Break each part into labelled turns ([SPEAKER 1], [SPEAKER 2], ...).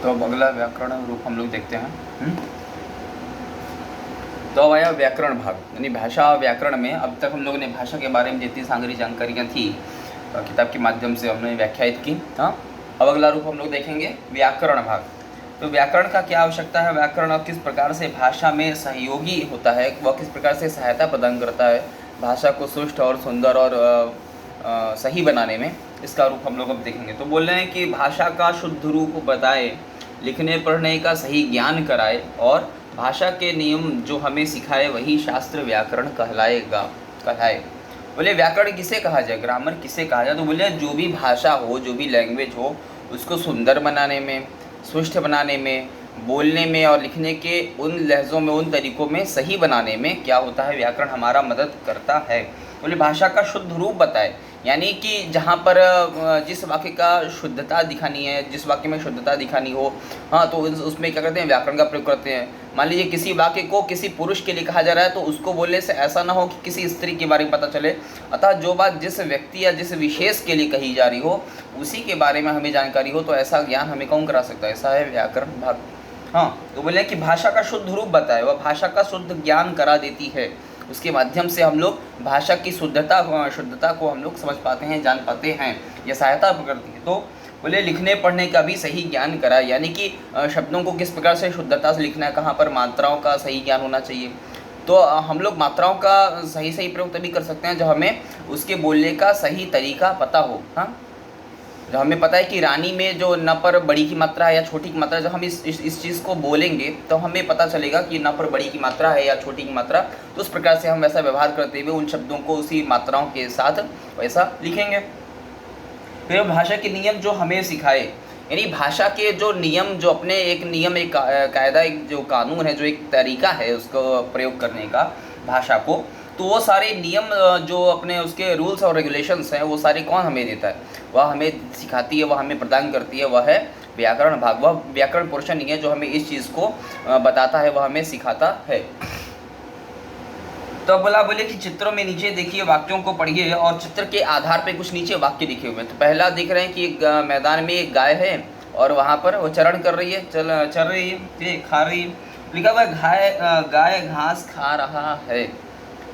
[SPEAKER 1] तो अब अगला व्याकरण रूप हम लोग देखते हैं। तो अब आया व्याकरण भाग, यानी भाषा व्याकरण में। अब तक हम लोगों ने भाषा के बारे में जितनी सारी जानकारियाँ थी किताब के माध्यम से हमने व्याख्यायित की। हाँ, अब अगला रूप हम लोग देखेंगे व्याकरण भाग। तो व्याकरण का क्या आवश्यकता है, व्याकरण किस प्रकार से भाषा में सहयोगी होता है, वह किस प्रकार से सहायता प्रदान करता है भाषा को सुष्ठ और सुंदर और सही बनाने में, इसका रूप हम लोग अब देखेंगे। तो बोल रहे हैं कि भाषा का शुद्ध रूप बताए, लिखने पढ़ने का सही ज्ञान कराए और भाषा के नियम जो हमें सिखाए वही शास्त्र व्याकरण कहलाए। बोले व्याकरण किसे कहा जाए, ग्रामर किसे कहा जाए? तो बोले जो भी भाषा हो, जो भी लैंग्वेज हो, उसको सुंदर बनाने में, सुष्ठ बनाने में, बोलने में और लिखने के उन लहज़ों में, उन तरीक़ों में सही बनाने में क्या होता है, व्याकरण हमारा मदद करता है। बोले भाषा का शुद्ध रूप बताए, यानी कि जहाँ पर जिस वाक्य का शुद्धता दिखानी है, जिस वाक्य में शुद्धता दिखानी हो, हाँ, तो उसमें क्या करते हैं, व्याकरण का प्रयोग करते हैं। मान लीजिए किसी वाक्य को किसी पुरुष के लिए कहा जा रहा है, तो उसको बोलने से ऐसा ना हो कि किसी स्त्री के बारे में पता चले। अतः जो बात जिस व्यक्ति या जिस विशेष के लिए कही जा रही हो, उसी के बारे में हमें जानकारी हो, तो ऐसा ज्ञान हमें कौन करा सकता है, ऐसा है व्याकरण भाग। हाँ, तो बोले कि भाषा का शुद्ध रूप बताए, वह भाषा का शुद्ध ज्ञान करा देती है। उसके माध्यम से हम लोग भाषा की शुद्धता को हम लोग समझ पाते हैं, जान पाते हैं, यह सहायता करती है। तो बोले लिखने पढ़ने का भी सही ज्ञान कराए, यानी कि शब्दों को किस प्रकार से शुद्धता से लिखना है, कहाँ पर मात्राओं का सही ज्ञान होना चाहिए। तो हम लोग मात्राओं का सही प्रयोग तभी कर सकते हैं जब हमें उसके बोलने का सही तरीका पता हो। हाँ, जब हमें पता है कि रानी में जो न पर बड़ी की मात्रा है या छोटी की मात्रा, जब हम इस चीज़ को बोलेंगे तो हमें पता चलेगा कि न पर बड़ी की मात्रा है या छोटी की मात्रा, तो उस प्रकार से हम वैसा व्यवहार करते हुए उन शब्दों को उसी मात्राओं के साथ वैसा लिखेंगे। फिर भाषा के नियम जो हमें सिखाए, यानी भाषा के जो नियम, जो अपने एक नियम, एक कायदा, एक जो कानून है, जो एक तरीका है उसको प्रयोग करने का भाषा को, तो वो सारे नियम जो अपने उसके रूल्स और रेगुलेशंस हैं, वो सारे कौन हमें देता है, वह हमें सिखाती है, वह हमें प्रदान करती है, वह है व्याकरण भाग। वह व्याकरण पोर्शन ही है जो हमें इस चीज़ को बताता है, वह हमें सिखाता है। तो बोले कि चित्रों में नीचे देखिए, वाक्यों को पढ़िए और चित्र के आधार पे कुछ नीचे वाक्य लिखे हुए हैं। तो पहला देख रहे हैं कि एक मैदान में एक गाय है और वहाँ पर वो चरण कर रही है, चल रही है, खा रही है। लिखा हुआ है गाय घास खा रहा है।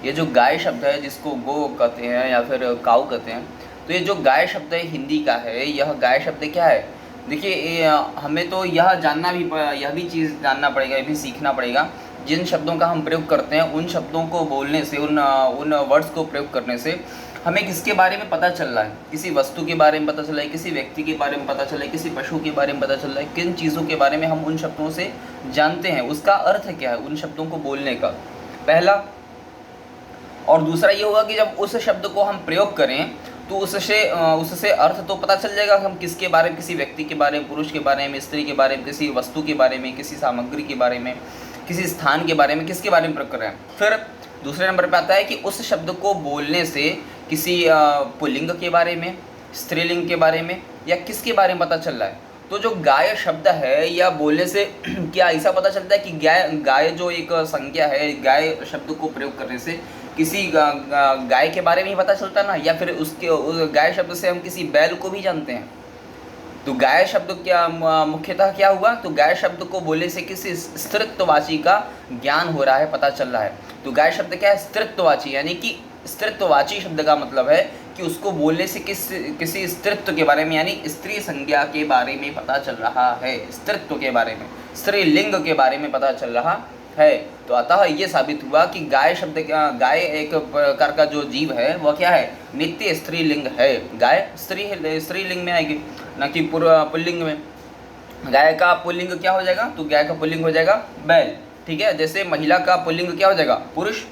[SPEAKER 1] ये जो गाय शब्द है, जिसको गो कहते हैं या फिर काऊ कहते हैं, तो ये जो गाय शब्द है हिंदी का है, यह गाय शब्द क्या है? देखिए हमें तो यह भी चीज़ जानना पड़ेगा, ये भी सीखना पड़ेगा। जिन शब्दों का हम प्रयोग करते हैं, उन शब्दों को बोलने से, उन वर्ड्स को प्रयोग करने से हमें किसके बारे में पता चल रहा है, किसी वस्तु के बारे में पता चल रहा है, किसी व्यक्ति के बारे में पता चल रहा है, किसी पशु के बारे में पता चल रहा है, किन चीज़ों के बारे में हम उन शब्दों से जानते हैं, उसका अर्थ क्या है उन शब्दों को बोलने का, पहला। और दूसरा ये होगा कि जब उस शब्द को हम प्रयोग करें तो उससे अर्थ तो पता चल जाएगा कि हम किसके बारे में, किसी व्यक्ति के बारे में, पुरुष के बारे में, स्त्री के बारे में, किसी वस्तु के बारे में, किसी सामग्री के बारे में, किसी स्थान के बारे में, किसके बारे में प्रयोग कर रहे हैं। फिर दूसरे नंबर पे आता है कि उस शब्द को बोलने से किसी पुल्लिंग के बारे में, स्त्रीलिंग के बारे में या किसके बारे में पता चल रहा है। तो जो गाय शब्द है, या बोलने से क्या ऐसा पता चलता है कि गाय जो एक संज्ञा है, गाय शब्द को प्रयोग करने से किसी गाय के बारे में ही पता चलता ना, या फिर उस गाय शब्द से हम किसी बैल को भी जानते हैं। तो गाय शब्द क्या मुख्यतः क्या हुआ, तो गाय शब्द को बोलने से किसी स्त्रीत्ववाची का ज्ञान हो रहा है, पता चल रहा है। तो गाय शब्द क्या है, स्त्रीत्ववाची, यानी कि स्त्रीत्ववाची शब्द का मतलब है कि उसको बोलने से किसी स्त्रीत्व के बारे में, यानी स्त्री संज्ञा के बारे में पता चल रहा है, स्त्रीत्व के बारे में, स्त्रीलिंग के बारे में पता चल रहा है। तो अतः ये साबित हुआ कि गाय एक प्रकार का जो जीव है वह क्या है, नित्य स्त्रीलिंग है। गाय स्त्रीलिंग में आएगी, न कि पुल्लिंग में। गाय का पुल्लिंग क्या हो जाएगा, तो गाय का पुल्लिंग हो जाएगा बैल, ठीक है। जैसे महिला का पुल्लिंग क्या हो जाएगा, पुरुष,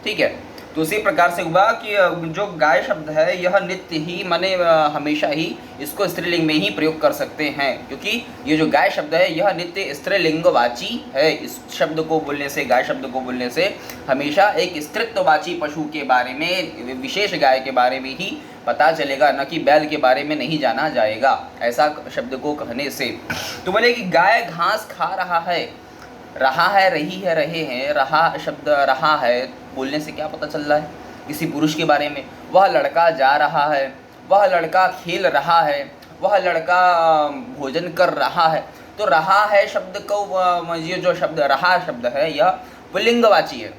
[SPEAKER 1] ठीक है। तो उसी प्रकार से हुआ कि जो गाय शब्द है यह नित्य ही, माने हमेशा ही इसको स्त्रीलिंग में ही प्रयोग कर सकते हैं, क्योंकि ये जो गाय शब्द है यह नित्य स्त्रीलिंगवाची है। इस शब्द को बोलने से, गाय शब्द को बोलने से हमेशा एक स्त्रीत्ववाची पशु के बारे में, विशेष गाय के बारे में ही पता चलेगा, न कि बैल के बारे में नहीं जाना जाएगा, ऐसा शब्द को कहने से। तो बोले कि गाय घास खा रहा है, रही है, रहे हैं, रहा शब्द, रहा है बोलने से क्या पता चल रहा है, किसी पुरुष के बारे में। वह लड़का जा रहा है, वह लड़का खेल रहा है, वह लड़का भोजन कर रहा है। तो रहा है शब्द को, ये जो शब्द रहा शब्द है यह पुल्लिंगवाची है।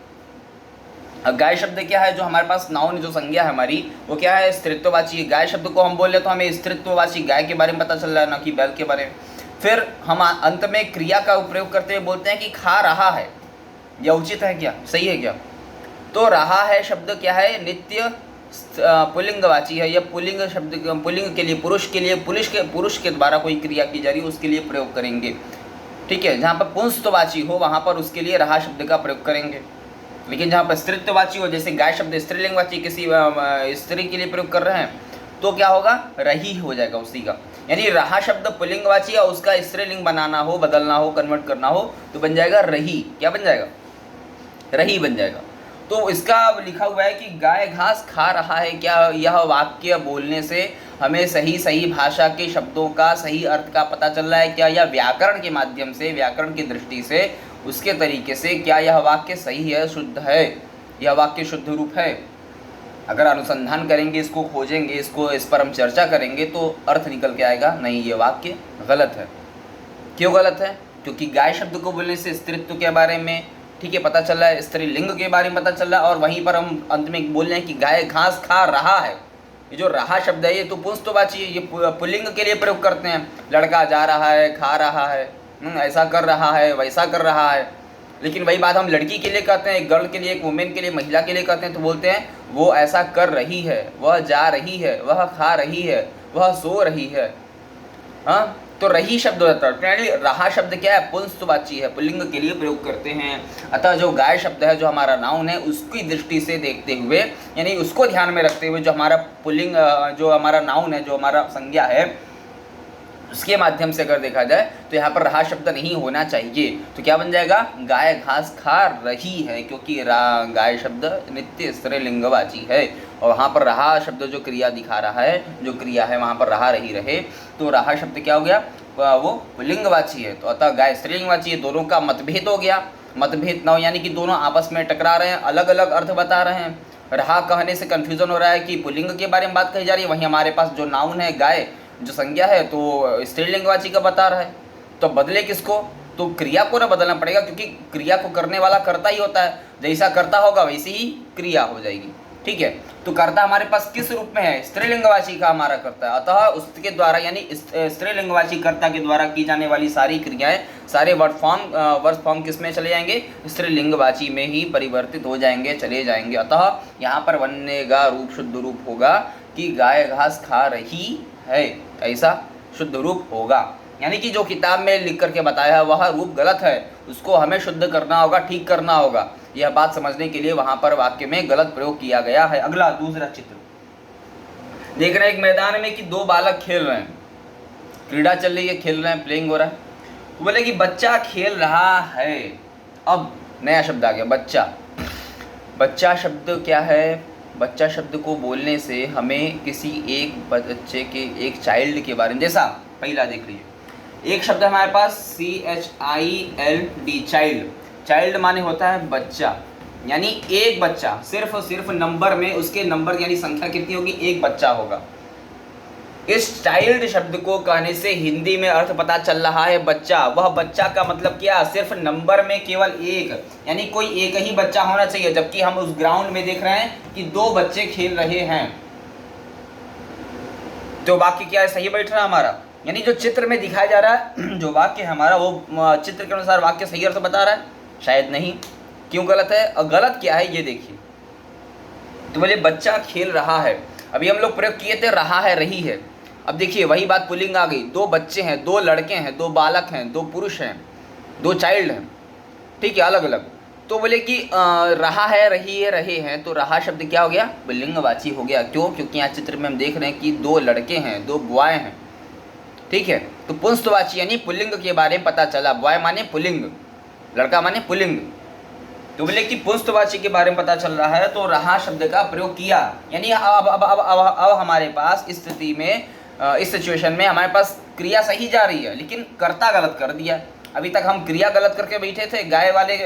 [SPEAKER 1] अब गाय शब्द क्या है, जो हमारे पास नाउन जो संज्ञा है हमारी वो क्या है, स्त्रीत्ववाची। गाय शब्द को हम बोले तो हमें स्त्रीत्ववाची गाय के बारे में पता चल रहा है, ना कि बैल के बारे में। फिर हम अंत में क्रिया का प्रयोग करते हुए बोलते हैं कि खा रहा है, यह उचित है क्या, सही है क्या? तो रहा है शब्द क्या है, नित्य पुल्लिंगवाची है। यह पुल्लिंग शब्द, पुल्लिंग के लिए पुरुष के द्वारा कोई क्रिया की जा रही है उसके लिए प्रयोग करेंगे, ठीक है। जहाँ पर पुंस्तवाची हो वहाँ पर उसके लिए रहा शब्द का प्रयोग करेंगे। लेकिन जहाँ पर स्त्रीत्ववाची हो, जैसे गाय शब्द स्त्रीलिंगवाची किसी स्त्री के लिए प्रयोग कर रहे हैं, तो क्या होगा, रही हो जाएगा उसी का। यानी रहा शब्द पुल्लिंगवाची और उसका स्त्रीलिंग बनाना हो, बदलना हो, कन्वर्ट करना हो तो बन जाएगा रही। क्या बन जाएगा, रही बन जाएगा। तो इसका लिखा हुआ है कि गाय घास खा रहा है। क्या यह वाक्य बोलने से हमें सही भाषा के शब्दों का सही अर्थ का पता चल रहा है क्या? यह व्याकरण के माध्यम से, व्याकरण की दृष्टि से, उसके तरीके से क्या यह वाक्य सही है, शुद्ध है, यह वाक्य शुद्ध रूप है? अगर अनुसंधान करेंगे, इसको खोजेंगे, इस पर हम चर्चा करेंगे तो अर्थ निकल के आएगा नहीं, ये वाक्य गलत है। क्यों गलत है? क्योंकि गाय शब्द को बोलने से स्त्रीत्व के बारे में, ठीक है, पता चल रहा है, स्त्रीलिंग के बारे में पता चल रहा है, और वहीं पर हम अंत में बोल रहे हैं कि गाय घास खा रहा है। ये जो रहा शब्द है ये तो पुंस्तवाची है, ये पुल्लिंग के लिए प्रयोग करते हैं। लड़का जा रहा है, खा रहा है, ऐसा कर रहा है, वैसा कर रहा है। लेकिन वही बात हम लड़की के लिए कहते हैं, एक गर्ल के लिए, एक वुमेन के लिए, महिला के लिए कहते हैं तो बोलते हैं वो ऐसा कर रही है, वह जा रही है, वह खा रही है, वह सो रही है। हाँ, तो रही शब्द होता है। रहा शब्द क्या है, पुंस्तवाची है, पुल्लिंग के लिए प्रयोग करते हैं। अतः जो गाय शब्द है, जो हमारा नाउन है, उसकी दृष्टि से देखते हुए, यानी उसको ध्यान में रखते हुए, जो हमारा पुल्लिंग, जो हमारा नाउन है, जो हमारा संज्ञा है, उसके माध्यम से अगर देखा जाए तो यहाँ पर रहा शब्द नहीं होना चाहिए। तो क्या बन जाएगा, गाय घास खा रही है, क्योंकि गाय शब्द नित्य स्त्रीलिंगवाची है, और वहाँ पर रहा शब्द जो क्रिया दिखा रहा है, जो क्रिया है वहाँ पर रहा रही रहे, तो रहा शब्द क्या हो गया, वो पुल्लिंगवाची है। तो अतः गाय स्त्रीलिंगवाची है, दोनों का मतभेद हो गया। मतभेद न हो यानी कि दोनों आपस में टकरा रहे हैं, अलग अलग अर्थ बता रहे हैं। रहा कहने से कन्फ्यूजन हो रहा है कि पुल्लिंग के बारे में बात कही जा रही है, वहीं हमारे पास जो नाउन है गाय, जो संज्ञा है, तो स्त्रीलिंगवाची का बता रहा है। तो बदले किसको, तो क्रिया को ना बदलना पड़ेगा, क्योंकि क्रिया को करने वाला कर्ता ही होता है। जैसा कर्ता होगा वैसी ही क्रिया हो जाएगी, ठीक है। तो कर्ता हमारे पास किस रूप में है, स्त्रीलिंगवाची का हमारा कर्ता है। अतः उसके द्वारा, यानी स्त्रीलिंगवाची कर्ता के द्वारा की जाने वाली सारी क्रियाएं, सारे वर्ड फॉर्म किस में चले जाएंगे, स्त्रीलिंगवाची में ही परिवर्तित हो जाएंगे, चले जाएंगे। अतः यहाँ पर बनेगा रूप, शुद्ध रूप होगा कि गाय घास खा रही है, ऐसा शुद्ध रूप होगा। यानी कि जो किताब में लिख करके बताया है वह रूप गलत है, उसको हमें शुद्ध करना होगा, ठीक करना होगा। यह बात समझने के लिए वहाँ पर वाक्य में गलत प्रयोग किया गया है। अगला दूसरा चित्र देख रहे हैं, एक मैदान में कि दो बालक खेल रहे हैं, क्रीड़ा चल रही है, खेल रहे हैं, प्लेइंग हो रहा है। तो बोले कि बच्चा खेल रहा है। अब नया शब्द आ गया, बच्चा। बच्चा शब्द क्या है, बच्चा शब्द को बोलने से हमें किसी एक बच्चे के, एक चाइल्ड के बारे में, जैसा पहला देख लीजिए, एक शब्द है हमारे पास CHILD, चाइल्ड। चाइल्ड माने होता है बच्चा, यानी एक बच्चा, सिर्फ नंबर में उसके नंबर यानी संख्या कितनी होगी, एक बच्चा होगा। इस चाइल्ड शब्द को कहने से हिंदी में अर्थ पता चल रहा है बच्चा। वह बच्चा का मतलब क्या, सिर्फ नंबर में केवल एक, यानी कोई एक ही बच्चा होना चाहिए। जबकि हम उस ग्राउंड में देख रहे हैं कि दो बच्चे खेल रहे हैं, तो वाक्य क्या है, सही बैठ रहा है हमारा। यानी जो चित्र में दिखाया जा रहा है, जो वाक्य है हमारा, वो चित्र के अनुसार वाक्य सही अर्थ बता रहा है, शायद नहीं। क्यों गलत है, और गलत क्या है ये देखिए। तो बोले बच्चा खेल रहा है, अभी हम लोग प्रयोग किए थे रहा है, रही है। अब देखिए वही बात पुल्लिंग आ गई, दो बच्चे हैं, दो लड़के हैं, दो बालक हैं, दो पुरुष हैं, दो चाइल्ड हैं, ठीक है, अलग अलग। तो बोले कि रहा है, रही है, रहे हैं, तो रहा शब्द क्या हो गया, पुल्लिंगवाची हो गया। क्यों, क्योंकि यहाँ चित्र में हम देख रहे हैं कि दो लड़के हैं, दो बॉय हैं, ठीक है। तो पुंस्तवाची यानी पुल्लिंग के बारे में पता चला, बॉय माने पुल्लिंग, लड़का माने पुल्लिंग। तो बोले कि पुंस्तवाची के बारे में पता चल रहा है, तो रहा शब्द का प्रयोग किया। यानी अब हमारे पास इस स्थिति में, इस सिचुएशन में हमारे पास क्रिया सही जा रही है, लेकिन कर्ता गलत कर दिया। अभी तक हम क्रिया गलत करके बैठे थे गाय वाले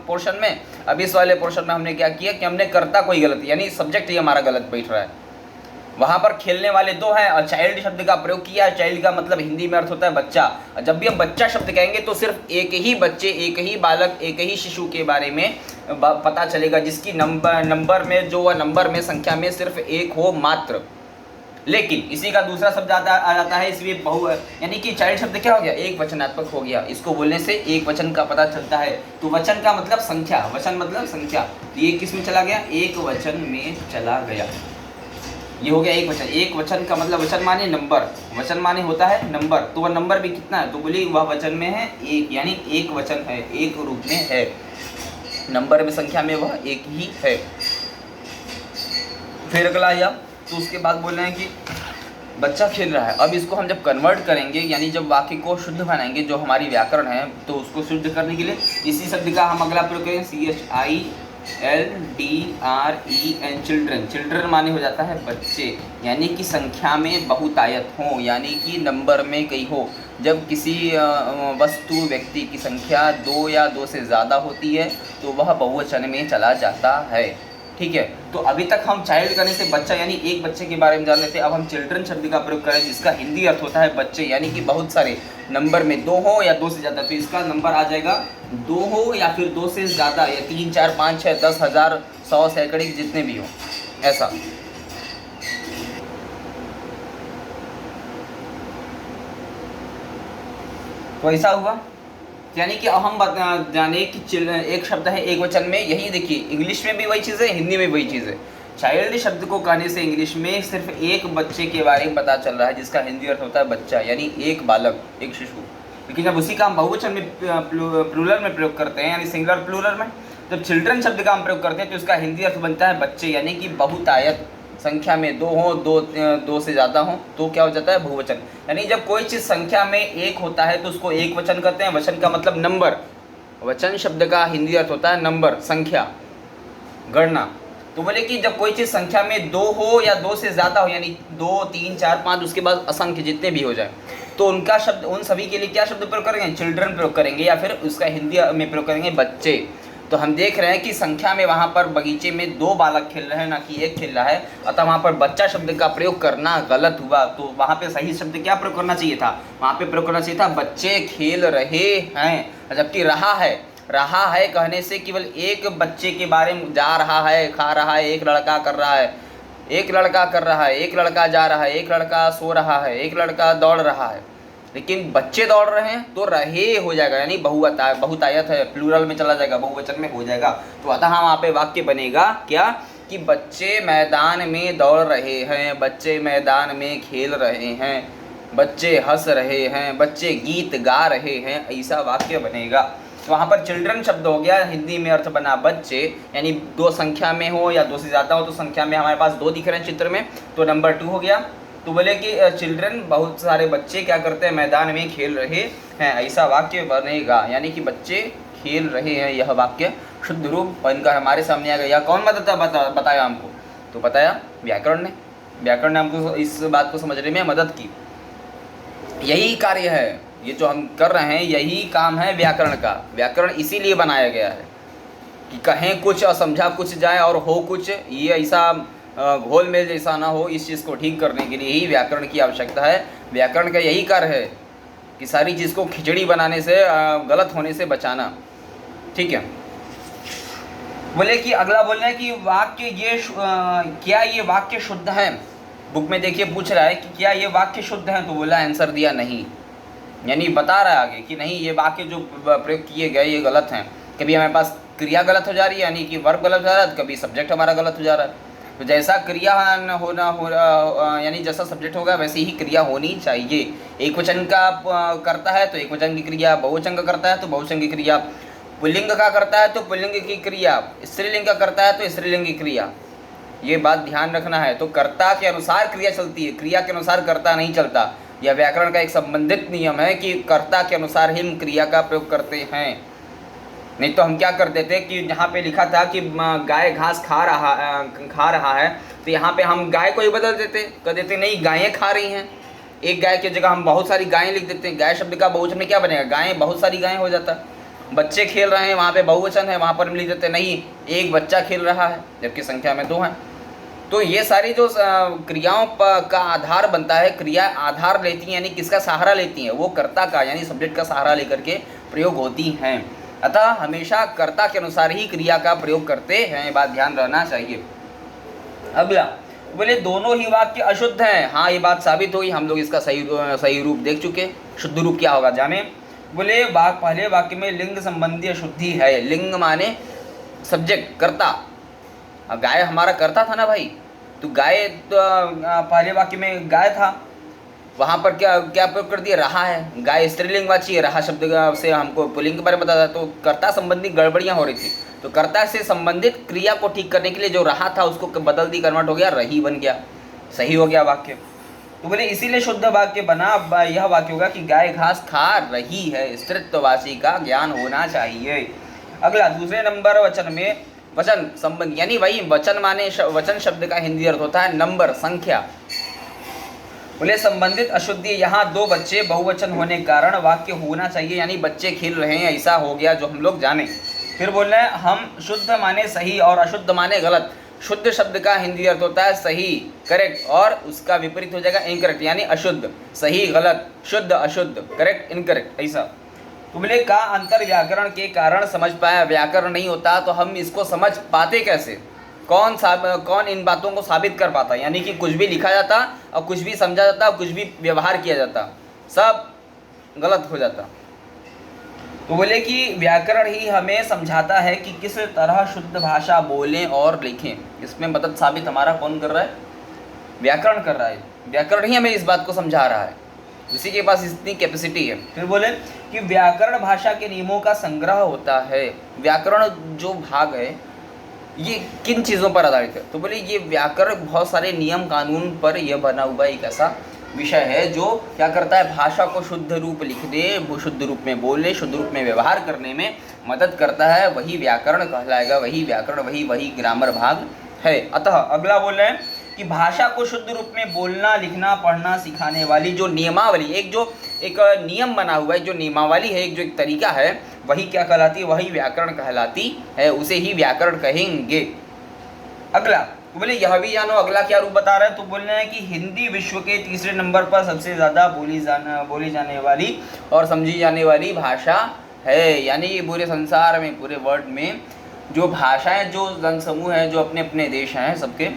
[SPEAKER 1] पोर्शन में, अब इस वाले पोर्शन में हमने क्या किया कि हमने कर्ता कोई गलत, यानी सब्जेक्ट ही हमारा गलत बैठ रहा है। वहाँ पर खेलने वाले दो हैं और चाइल्ड शब्द का प्रयोग किया है। चाइल्ड का मतलब हिंदी में अर्थ होता है बच्चा। और जब भी हम बच्चा शब्द कहेंगे तो सिर्फ एक ही बच्चे, एक ही बालक, एक ही शिशु के बारे में पता चलेगा, जिसकी नंबर में जो वह नंबर में संख्या में सिर्फ एक हो मात्र। लेकिन इसी का दूसरा शब्द आ जाता है, इसलिए बहु यानी कि चाइल्ड शब्द क्या हो गया, एक वचनात्मक हो गया। इसको बोलने से एक वचन का पता चलता है। तो वचन का मतलब संख्या, वचन मतलब संख्या, तो ये किस में चला गया, एक वचन में चला गया। ये हो गया एक वचन। एक वचन का मतलब वचन माने नंबर, वचन माने होता है नंबर। तो वह नंबर भी कितना है, तो बोलिए वह वचन में है एक, यानी एक वचन है, एक रूप में है, नंबर में संख्या में वह एक ही है। फिर अगला आया, तो उसके बाद बोल रहे हैं कि बच्चा खेल रहा है। अब इसको हम जब कन्वर्ट करेंगे, यानी जब वाक्य को शुद्ध बनाएंगे, जो हमारी व्याकरण है, तो उसको शुद्ध करने के लिए इसी शब्द का हम अगला प्रयोग करें, CHILDREN, चिल्ड्रन। चिल्ड्रन माने हो जाता है बच्चे, यानी कि संख्या में बहुतायत हो, यानी कि नंबर में कई हो। जब किसी वस्तु व्यक्ति की संख्या 2 या 2 से ज़्यादा होती है तो वह बहुवचन में चला जाता है। ठीक है, तो अभी तक हम चाइल्ड करने से बच्चा यानी एक बच्चे के बारे में जान लेते हैं। अब हम चिल्ड्रन शब्द का प्रयोग करें, जिसका हिंदी अर्थ होता है बच्चे, यानी कि बहुत सारे, नंबर में 2 हो या 2 से ज़्यादा। तो इसका नंबर आ जाएगा 2 हो या फिर 2 से ज़्यादा, या 3, 4, 5, 6, 10, 1000, 100, सैकड़े, जितने भी हो, ऐसा। तो ऐसा हुआ, यानी कि अब हम जाने कि एक शब्द है एक वचन में। यही देखिए, इंग्लिश में भी वही चीज़ है, हिंदी में वही चीज़ है। चाइल्ड शब्द को कहने से इंग्लिश में सिर्फ एक बच्चे के बारे में पता चल रहा है, जिसका हिंदी अर्थ होता है बच्चा, यानी एक बालक, एक शिशु। लेकिन जब उसी का हम बहुवचन में प्लूरल में प्रयोग करते हैं, यानी सिंगुलर प्लूरल में, जब चिल्ड्रन शब्द का हम प्रयोग करते हैं तो उसका हिंदी अर्थ बनता है बच्चे, यानी कि बहुतायत, संख्या में 2 हो, 2 से ज़्यादा हो तो क्या हो जाता है, बहुवचन। यानी जब कोई चीज़ संख्या में एक होता है तो उसको एक वचन कहते हैं। वचन का मतलब नंबर, वचन शब्द का हिंदी अर्थ होता है नंबर, संख्या, गणना। तो बोले कि जब कोई चीज़ संख्या में 2 हो या 2 से ज़्यादा हो, यानी 2, 3, 4, 5, उसके बाद असंख्य जितने भी हो जाए, तो उनका शब्द, उन सभी के लिए क्या शब्द प्रयोग करेंगे, चिल्ड्रन प्रयोग करेंगे, या फिर उसका हिंदी में प्रयोग करेंगे बच्चे। तो हम देख रहे हैं कि संख्या में वहाँ पर बगीचे में 2 बालक खेल रहे हैं, ना कि एक खेल रहा है, अतः वहाँ पर बच्चा शब्द का प्रयोग करना गलत हुआ। तो वहाँ पे सही शब्द क्या प्रयोग करना चाहिए था, वहाँ पे प्रयोग करना चाहिए था बच्चे खेल रहे हैं। जबकि रहा है कहने से केवल एक बच्चे के बारे में, जा रहा है, खा रहा है, एक लड़का कर रहा है, एक लड़का कर रहा है, एक लड़का जा रहा है, एक लड़का सो रहा है, एक लड़का दौड़ रहा है। लेकिन बच्चे दौड़ रहे हैं तो रहे हो जाएगा, यानी बहुतायत है, प्लूरल में चला जाएगा, बहुवचन में हो जाएगा। तो अतः वहाँ पे वाक्य बनेगा क्या, कि बच्चे मैदान में दौड़ रहे हैं, बच्चे मैदान में खेल रहे हैं, बच्चे हंस रहे हैं, बच्चे गीत गा रहे हैं, ऐसा वाक्य बनेगा। तो वहाँ पर चिल्ड्रन शब्द हो गया, हिंदी में अर्थ बना बच्चे, यानी 2 संख्या में हो या 2 से ज़्यादा हो। तो संख्या में हमारे पास 2 दिख रहे हैं चित्र में, तो नंबर 2 हो गया। तो बोले कि चिल्ड्रन, बहुत सारे बच्चे क्या करते हैं, मैदान में खेल रहे हैं, ऐसा वाक्य बनेगा, यानी कि बच्चे खेल रहे हैं, यह वाक्य शुद्ध रूप बनकर हमारे सामने आ गया। कौन बताया हमको, तो बताया व्याकरण ने हमको इस बात को समझने में मदद की। यही कार्य है, ये जो हम कर रहे हैं यही काम है व्याकरण का। व्याकरण इसीलिए बनाया गया है कि कहें कुछ और समझा कुछ जाए और हो कुछ, ये ऐसा घोल मेल जैसा ना हो। इस चीज़ को ठीक करने के लिए ही व्याकरण की आवश्यकता है। व्याकरण का यही कार्य है कि सारी चीज़ को खिचड़ी बनाने से, गलत होने से बचाना। ठीक है, बोले कि अगला बोल रहे हैं कि वाक्य क्या ये वाक्य शुद्ध है। बुक में देखिए पूछ रहा है कि क्या ये वाक्य शुद्ध है, तो बोला आंसर दिया नहीं, यानी बता रहा है आगे कि नहीं, ये वाक्य जो प्रयोग किए गए ये गलत हैं। कभी हमारे पास क्रिया गलत हो जा रही है, यानी कि वर्ब गलत हो जा रहा है, कभी सब्जेक्ट हमारा गलत हो जा रहा है। तो जैसा क्रिया यानी जैसा सब्जेक्ट होगा वैसे ही क्रिया होनी चाहिए। एक वचन का करता है तो एक वचन की क्रिया, बहुवचन का करता है तो बहुवचन की क्रिया, पुल्लिंग का करता है तो पुल्लिंग की क्रिया, स्त्रीलिंग का करता है तो स्त्रीलिंग की क्रिया। ये बात ध्यान रखना है। तो कर्ता के अनुसार क्रिया चलती है, क्रिया के अनुसार कर्ता नहीं चलता। यह व्याकरण का एक संबंधित नियम है कि कर्ता के अनुसार ही हम क्रिया का प्रयोग करते हैं। नहीं तो हम क्या कर देते कि जहाँ पे लिखा था कि गाय घास खा रहा है, तो यहाँ पे हम गाय को ही बदल देते, कह देते नहीं गायें खा रही हैं। एक गाय की जगह हम बहुत सारी गायें लिख देते हैं। गाय शब्द का बहुवचन में क्या बनेगा, गायें, बहुत सारी गायें हो जाता है। बच्चे खेल रहे हैं, वहाँ पे बहुवचन है, वहाँ पर हम लिख देते नहीं एक बच्चा खेल रहा है, जबकि संख्या में 2 हैं। तो ये सारी जो क्रियाओं का आधार बनता है, क्रिया आधार लेती हैं यानी किसका सहारा लेती हैं, वो कर्ता का यानी सब्जेक्ट का सहारा लेकर के प्रयोग होती हैं। अतः हमेशा कर्ता के अनुसार ही क्रिया का प्रयोग करते हैं, ये बात ध्यान रहना चाहिए। अगला बोले दोनों ही वाक्य अशुद्ध हैं। हाँ, ये बात साबित हुई, हम लोग इसका सही रूप देख चुके। शुद्ध रूप क्या होगा जाने। बोले पहले वाक्य में लिंग संबंधी अशुद्धि है। लिंग माने सब्जेक्ट, कर्ता। अब गाय हमारा कर्ता था ना भाई, तो गाय तो पहले वाक्य में गाय था, वहाँ पर क्या क्या प्रयोग कर दिया, रहा है। गाय स्त्रीलिंगवाची है, रहा शब्द से हमको पुल्लिंग के बारे में बताया, तो कर्ता संबंधी गड़बड़ियाँ हो रही थी, तो कर्ता से संबंधित क्रिया को ठीक करने के लिए जो रहा था उसको बदल दी, कन्वर्ट हो गया, रही बन गया, सही हो गया वाक्य। तो बोले इसीलिए शुद्ध वाक्य बना। यह वाक्य होगा कि गाय घास खा रही है, स्त्रीत्ववाची का ज्ञान होना चाहिए। अगला दूसरे नंबर वचन में वचन संबंध यानी वही वचन माने वचन शब्द का हिंदी अर्थ होता है नंबर, संख्या। बोले संबंधित अशुद्धि, यहाँ दो बच्चे बहुवचन होने के कारण वाक्य होना चाहिए यानी बच्चे खेल रहे हैं, ऐसा हो गया जो हम लोग जाने। फिर बोल रहे हैं हम शुद्ध माने सही और अशुद्ध माने गलत। शुद्ध शब्द का हिंदी अर्थ होता है सही, करेक्ट, और उसका विपरीत हो जाएगा इनकरेक्ट यानी अशुद्ध। सही गलत, शुद्ध अशुद्ध, करेक्ट इनकरेक्ट, ऐसा। तो बोले का अंतर व्याकरण के कारण समझ पाया। व्याकरण नहीं होता तो हम इसको समझ पाते कैसे, कौन इन बातों को साबित कर पाता, यानी कि कुछ भी लिखा जाता और कुछ भी समझा जाता और कुछ भी व्यवहार किया जाता, सब गलत हो जाता। तो बोले कि व्याकरण ही हमें समझाता है कि किस तरह शुद्ध भाषा बोलें और लिखें। इसमें मदद साबित हमारा कौन कर रहा है, व्याकरण कर रहा है। व्याकरण ही हमें इस बात को समझा रहा है, उसी के पास इतनी कैपेसिटी है। फिर बोले कि व्याकरण भाषा के नियमों का संग्रह होता है। व्याकरण जो भाग है ये किन चीज़ों पर आधारित है, तो बोले ये व्याकरण बहुत सारे नियम कानून पर यह बना हुआ एक ऐसा विषय है जो क्या करता है, भाषा को शुद्ध रूप लिखने, शुद्ध रूप में बोलने, शुद्ध रूप में व्यवहार करने में मदद करता है। वही व्याकरण कहलाएगा, वही व्याकरण, वही ग्रामर भाग है। अतः अगला बोल रहे हैं कि भाषा को शुद्ध रूप में बोलना, लिखना, पढ़ना सिखाने वाली जो नियमावली, एक नियम बना हुआ है, जो नियमावली है, एक तरीका है, वही क्या कहलाती है, वही व्याकरण कहलाती है, उसे ही व्याकरण कहेंगे। अगला बोले यह भी जानो, अगला क्या रूप बता रहे हैं, तो बोल रहे हैं कि हिंदी विश्व के तीसरे नंबर पर सबसे ज़्यादा बोली जाने वाली और समझी जाने वाली भाषा है। यानी ये पूरे संसार में, पूरे वर्ल्ड में जो भाषाएं, जो जनसमूह हैं, जो अपने अपने देश हैं सबके,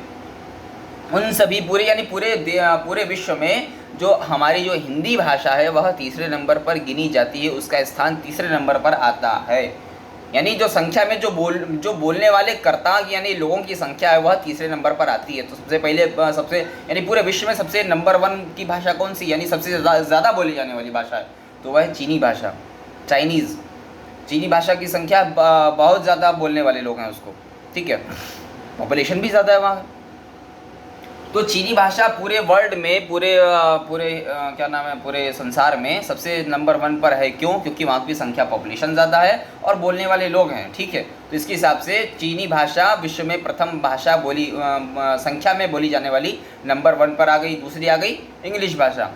[SPEAKER 1] उन सभी पूरे विश्व में जो हमारी जो हिंदी भाषा है वह तीसरे नंबर पर गिनी जाती है, उसका स्थान तीसरे नंबर पर आता है। यानी जो संख्या में जो बोलने वाले कर्ता यानी लोगों की संख्या है वह तीसरे नंबर पर आती है। तो सबसे यानी पूरे विश्व में सबसे नंबर 1 की भाषा कौन सी, यानी सबसे ज़्यादा बोली जाने वाली भाषा है, तो वह है चीनी भाषा, चाइनीज़। चीनी भाषा की संख्या बहुत ज़्यादा बोलने वाले लोग हैं उसको, ठीक है, पॉपुलेशन भी ज़्यादा है वहाँ। तो चीनी भाषा पूरे वर्ल्ड में, पूरे संसार में सबसे नंबर 1 पर है। क्यों? क्योंकि वहाँ की संख्या, पॉपुलेशन ज़्यादा है और बोलने वाले लोग हैं, ठीक है। तो इसके हिसाब से चीनी भाषा विश्व में प्रथम भाषा संख्या में बोली जाने वाली नंबर 1 पर आ गई। दूसरी आ गई इंग्लिश भाषा,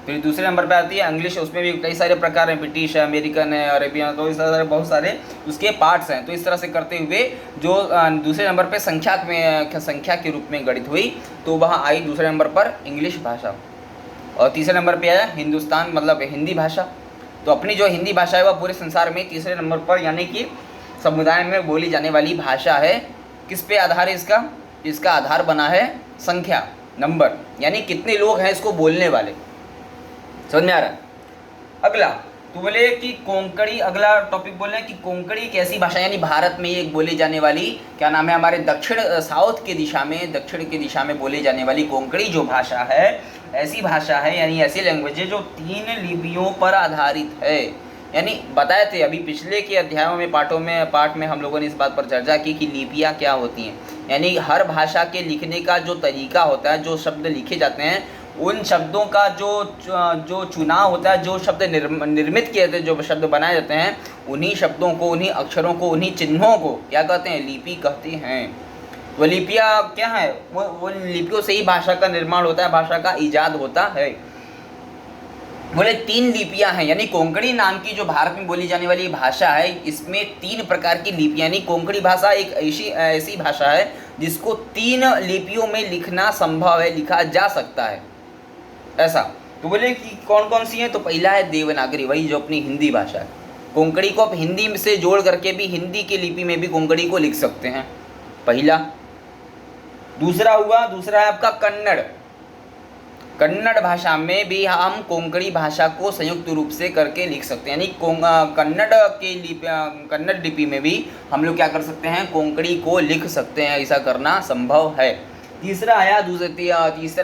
[SPEAKER 1] फिर दूसरे नंबर पर आती है इंग्लिश। उसमें भी कई सारे प्रकार हैं, ब्रिटिश है, अमेरिकन है, अरेबियन, तो इस तरह से बहुत सारे उसके पार्ट्स हैं। तो इस तरह से करते हुए जो दूसरे नंबर पर संख्या के रूप में गणित हुई, तो वह आई दूसरे नंबर पर इंग्लिश भाषा, और तीसरे नंबर पे आया हिंदुस्तान, मतलब हिंदी भाषा। तो अपनी जो हिंदी भाषा है वह पूरे संसार में तीसरे नंबर पर, यानी कि समुदाय में बोली जाने वाली भाषा है। किस पे आधार है इसका? इसका आधार बना है संख्या, नंबर, यानी कितने लोग हैं इसको बोलने वाले। समझ में आ रहा है? अगला तो बोले कि कोंकणी, अगला टॉपिक बोल रहे हैं कि कोंकणी एक ऐसी भाषा, यानी भारत में एक बोली जाने वाली, क्या नाम है, हमारे दक्षिण की दिशा में बोली जाने वाली कोंकणी जो भाषा है, ऐसी भाषा है, यानी ऐसी लैंग्वेज है जो 3 लिपियों पर आधारित है। यानी बताए थे अभी पिछले के अध्यायों में, पाठ में हम लोगों ने इस बात पर चर्चा की कि लिपियाँ क्या होती हैं। यानी हर भाषा के लिखने का जो तरीका होता है, जो शब्द लिखे जाते हैं, उन शब्दों का जो चुनाव होता है, जो शब्द निर्मित किए जाते हैं, जो शब्द बनाए जाते हैं, उन्हीं शब्दों को, उन्हीं अक्षरों को, उन्हीं चिन्हों को क्या कहते हैं? लिपि कहते हैं। वो लिपियाँ क्या है? वो लिपियों से ही भाषा का निर्माण होता है, भाषा का ईजाद होता है। बोले 3 लिपियाँ हैं, यानी कोंकणी नाम की जो भारत में बोली जाने वाली भाषा है, इसमें 3 प्रकार की लिपियाँ, यानी कोंकणी भाषा एक ऐसी भाषा है जिसको 3 लिपियों में लिखना संभव है, लिखा जा सकता है ऐसा। तो बोले कि कौन कौन सी है, तो पहला है देवनागरी, वही जो अपनी हिंदी भाषा है। कोंकणी को आप हिंदी से जोड़ करके भी हिंदी की लिपि में भी कोंकणी को लिख सकते हैं, पहला। दूसरा है आपका कन्नड़। कन्नड़ भाषा में भी हम कोंकणी भाषा को संयुक्त रूप से करके लिख सकते हैं, यानी कन्नड़ लिपि में भी हम लोग क्या कर सकते हैं, कोंकणी को लिख सकते हैं, ऐसा करना संभव है। तीसरा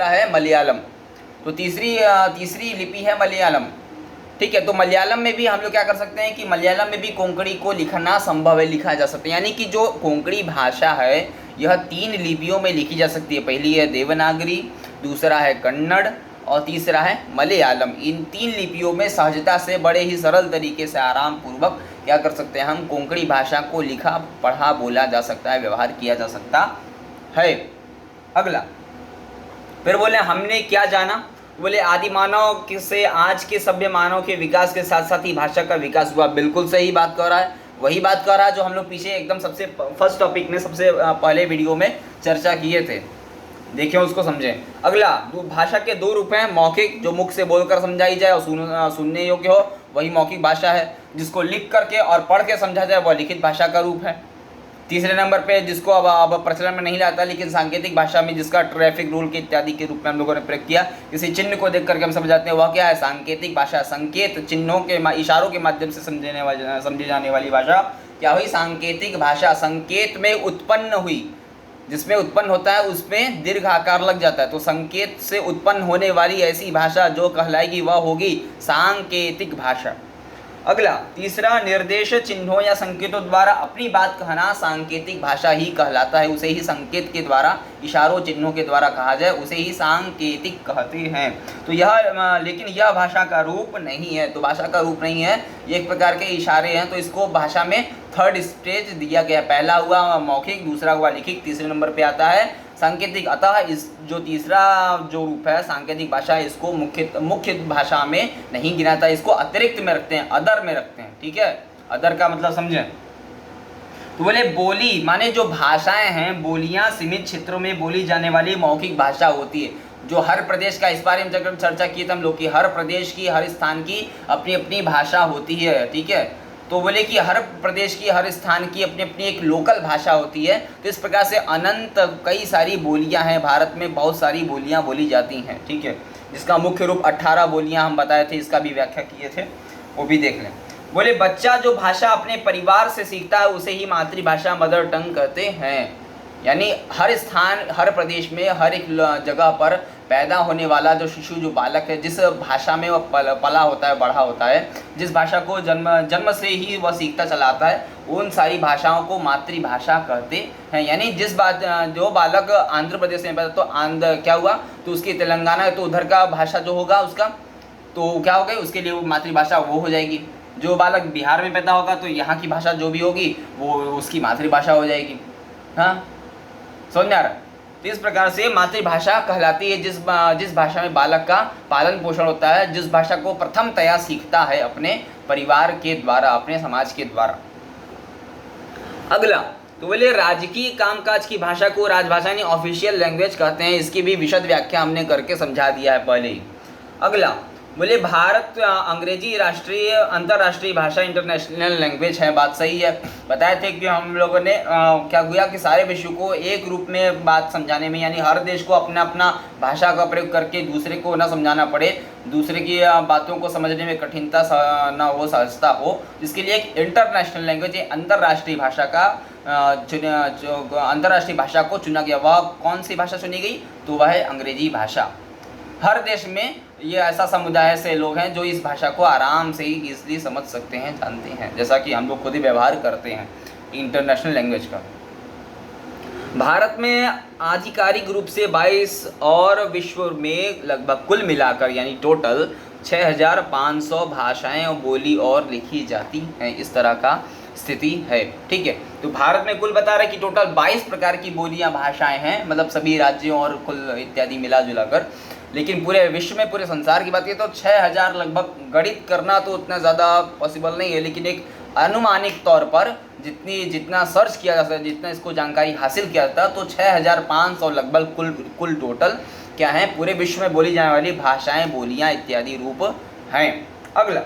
[SPEAKER 1] है मलयालम। तो तीसरी लिपि है मलयालम, ठीक है। तो मलयालम में भी हम लोग क्या कर सकते हैं कि मलयालम में भी कोंकणी को लिखना संभव है, लिखा जा सकता है। यानी कि जो कोंकणी भाषा है यह 3 लिपियों में लिखी जा सकती है। पहली है देवनागरी, दूसरा है कन्नड़ और तीसरा है मलयालम। इन 3 लिपियों में सहजता से, बड़े ही सरल तरीके से, आराम पूर्वक क्या कर सकते हैं, हम कोंकणी भाषा को लिखा, पढ़ा, बोला जा सकता है, व्यवहार किया जा सकता है। अगला फिर बोले हमने क्या जाना, बोले आदि मानव से आज के सभ्य मानव के विकास के साथ साथ ही भाषा का विकास हुआ। बिल्कुल सही बात कर रहा है, वही बात कर रहा है जो हम लोग पीछे एकदम सबसे फर्स्ट टॉपिक में, सबसे पहले वीडियो में चर्चा किए थे, देखिए उसको समझें। अगला भाषा के 2 रूप हैं, मौखिक जो मुख से बोलकर समझाई जाए और सुनने योग्य हो, वही मौखिक भाषा है। जिसको लिख करके और पढ़ के समझा जाए वह लिखित भाषा का रूप है। तीसरे नंबर पे जिसको अब प्रचलन में नहीं लाता, लेकिन सांकेतिक भाषा में जिसका ट्रैफिक रूल के इत्यादि के रूप में हम लोगों ने प्रयोग किया, किसी चिन्ह को देख करके हम समझ जाते हैं, वह क्या है, सांकेतिक भाषा। संकेत चिन्हों के इशारों के माध्यम से समझी जाने वाली भाषा क्या हुई, सांकेतिक भाषा। संकेत में उत्पन्न हुई, जिसमें उत्पन्न होता है उसमें दीर्घ आकार लग जाता है, तो संकेत से उत्पन्न होने वाली ऐसी भाषा जो कहलाएगी वह होगी सांकेतिक भाषा। अगला तीसरा, निर्देश चिन्हों या संकेतों द्वारा अपनी बात कहना सांकेतिक भाषा ही कहलाता है। उसे ही संकेत के द्वारा, इशारों चिन्हों के द्वारा कहा जाए, उसे ही सांकेतिक कहते हैं। तो लेकिन यह भाषा का रूप नहीं है। तो भाषा का रूप नहीं है, ये एक प्रकार के इशारे हैं। तो इसको भाषा में 3rd स्टेज दिया गया। पहला हुआ मौखिक, दूसरा हुआ लिखित, तीसरे नंबर पे आता है सांकेतिक। अतः इस जो तीसरा जो रूप है सांकेतिक भाषा, इसको मुख्य भाषा में नहीं गिनाता, इसको अतिरिक्त में रखते हैं, अदर में रखते हैं, ठीक है। अदर का मतलब समझें, तो बोले बोली माने जो भाषाएं हैं, बोलियां सीमित क्षेत्रों में बोली जाने वाली मौखिक भाषा होती है। जो हर प्रदेश का, इस बारे में जब चर्चा की थी हम लोग की, हर प्रदेश की, हर स्थान की अपनी अपनी भाषा होती है, ठीक है। तो बोले कि हर प्रदेश की, हर स्थान की अपनी अपनी एक लोकल भाषा होती है। तो इस प्रकार से अनंत कई सारी बोलियां हैं, भारत में बहुत सारी बोलियां बोली जाती हैं, ठीक है। जिसका मुख्य रूप 18 बोलियां हम बताए थे, इसका भी व्याख्या किए थे, वो भी देख लें। बोले बच्चा जो भाषा अपने परिवार से सीखता है उसे ही मातृभाषा, मदर टंग कहते हैं। यानी हर स्थान, हर प्रदेश में, हर एक जगह पर पैदा होने वाला जो शिशु, जो बालक है, जिस भाषा में वह पला होता है, बड़ा होता है, जिस भाषा को जन्म से ही वह सीखता चला आता है, उन सारी भाषाओं को मातृभाषा कहते हैं। यानी जो बालक आंध्र प्रदेश में पैदा, तो क्या हुआ, तो उसकी तेलंगाना, तो उधर का भाषा जो होगा उसका, तो क्या हो गई, उसके लिए वो मातृभाषा वो हो जाएगी। जो बालक बिहार में पैदा होगा तो यहाँ की भाषा जो भी होगी वो उसकी मातृभाषा हो जाएगी। हाँ, समझ में आ रहा है। तो इस प्रकार से मातृभाषा कहलाती है जिस भाषा में बालक का पालन पोषण होता है, जिस भाषा को प्रथमतया सीखता है अपने परिवार के द्वारा, अपने समाज के द्वारा। अगला तो बोले राजकीय कामकाज की भाषा को राजभाषा यानी ऑफिशियल लैंग्वेज कहते हैं। इसकी भी विशद व्याख्या हमने करके समझा दिया है पहले ही। अगला बोले भारत अंग्रेजी राष्ट्रीय अंतर्राष्ट्रीय भाषा, इंटरनेशनल लैंग्वेज है। बात सही है। बताए थे कि हम लोगों ने क्या किया कि सारे विश्व को एक रूप में बात समझाने में, यानी हर देश को अपना अपना भाषा का प्रयोग करके दूसरे को ना समझाना पड़े, दूसरे की बातों को समझने में कठिनता ना हो, सहजता हो, जिसके लिए एक इंटरनेशनल लैंग्वेज, अंतर्राष्ट्रीय भाषा का अंतर्राष्ट्रीय भाषा को चुना गया। वह कौन सी भाषा चुनी गई, तो वह है अंग्रेजी भाषा। हर देश में ये ऐसा समुदाय से लोग हैं जो इस भाषा को आराम से ही ईजिली समझ सकते हैं, जानते हैं, जैसा कि हम लोग खुद ही व्यवहार करते हैं इंटरनेशनल लैंग्वेज का। भारत में आधिकारिक रूप से 22 और विश्व में लगभग कुल मिलाकर यानी टोटल 6500 भाषाएं और बोली और लिखी जाती हैं। इस तरह का स्थिति है, ठीक है। तो भारत में कुल बता रहे कि टोटल 22 प्रकार की बोलियां, भाषाएं हैं, मतलब सभी राज्यों और कुल इत्यादि मिला जुला कर। लेकिन पूरे विश्व में, पूरे संसार की बात की तो 6000 लगभग। गणित करना तो उतना ज़्यादा पॉसिबल नहीं है, लेकिन एक अनुमानिक तौर पर जितना सर्च किया जा सकता है, जितना इसको जानकारी हासिल किया जाता है, तो 6500 लगभग कुल टोटल क्या है पूरे विश्व में बोली जाने वाली भाषाएं, बोलियां इत्यादि रूप हैं। अगला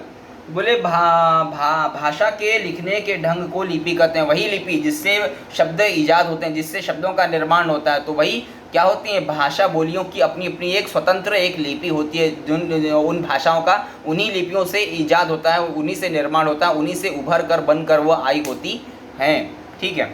[SPEAKER 1] बोले भाषा के लिखने के ढंग को लिपि कहते हैं। वही लिपि जिससे शब्द ईजाद होते हैं, जिससे शब्दों का निर्माण होता है, तो वही क्या होती है, भाषा बोलियों की अपनी अपनी एक स्वतंत्र एक लिपि होती है। जिन उन भाषाओं का उन्हीं लिपियों से ईजाद होता है, उन्हीं से निर्माण होता है, उन्हीं से उभर कर बन कर वो आई होती हैं। ठीक है,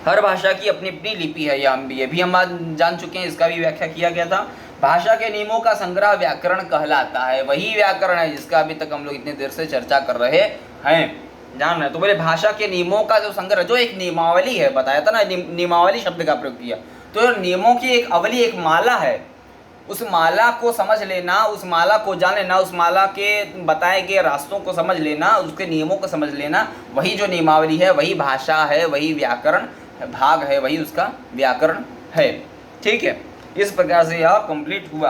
[SPEAKER 1] हर भाषा की अपनी अपनी लिपि है, ये भी हम आज जान चुके हैं, इसका भी व्याख्या किया गया था। भाषा के नियमों का संग्रह व्याकरण कहलाता है। वही व्याकरण है जिसका अभी तक हम लोग इतनी देर से चर्चा कर रहे हैं, जान रहे। तो बोले भाषा के नियमों का जो संग्रह, जो एक नियमावली है, बताया था ना, नियमावली शब्द का प्रयोग किया, तो नियमों की एक अवली, एक माला है, उस माला को समझ लेना, उस माला को जान लेना, उस माला के बताए गए रास्तों को समझ लेना, उसके नियमों को समझ लेना, वही जो नियमावली है, वही भाषा है, वही व्याकरण भाग है, वही उसका व्याकरण है। ठीक है, इस प्रकार से यह कंप्लीट हुआ।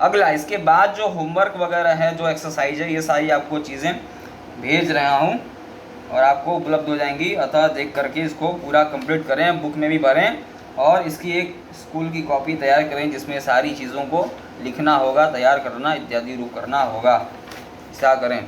[SPEAKER 1] अगला इसके बाद जो होमवर्क वगैरह है, जो एक्सरसाइज है, ये सारी आपको चीज़ें भेज रहा हूँ और आपको उपलब्ध हो जाएंगी, अतः देख करके इसको पूरा कंप्लीट करें, बुक में भी भरें और इसकी एक स्कूल की कॉपी तैयार करें जिसमें सारी चीज़ों को लिखना होगा, तैयार करना इत्यादि रूप करना होगा। ऐसा करें।